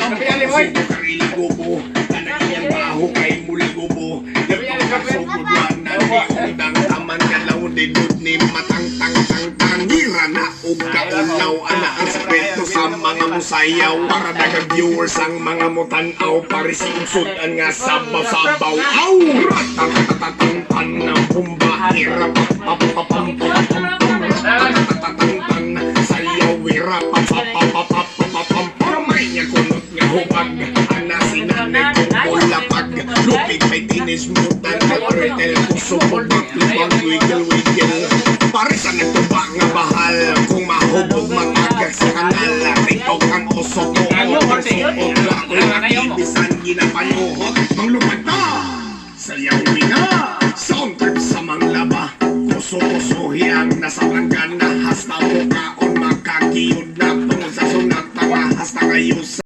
Karili gubo, tanan iyang baho kay muli gubo. Sugod lang na undang taman kalaw didod ni matang-tang-tang-tang. Hira na og kaunaw, ana ang sekreto sa mga musayaw. Para dagang viewers ang mga mutanaw, parisingsud-an nga sabaw-sabaw. Aw! Ratang-tatang-tan ng bumba, hira pa-pa-pa-pam-pam-pam-pam. Sayaw, hira pa-pa-pa-pa-pa-pam-pam. Paramay niya kunot nga hubag, ana sinanay kong lapag. Lupig may tinismutan na pretel kung supog maklubang wiggle-wiggle. Pare sa nagtuba nga bahal, kung mahubog matagag sa kanal. TikTok ang uso ko, suot na ako'y nakibisan ginapanuhot. Manglupad na, sayawin na, sound trip sa manglaba. Kuso-kusuhi ang nasa langgana, hasta mo kaon makakiyod na tungod sa sunat. Hasta kayo sa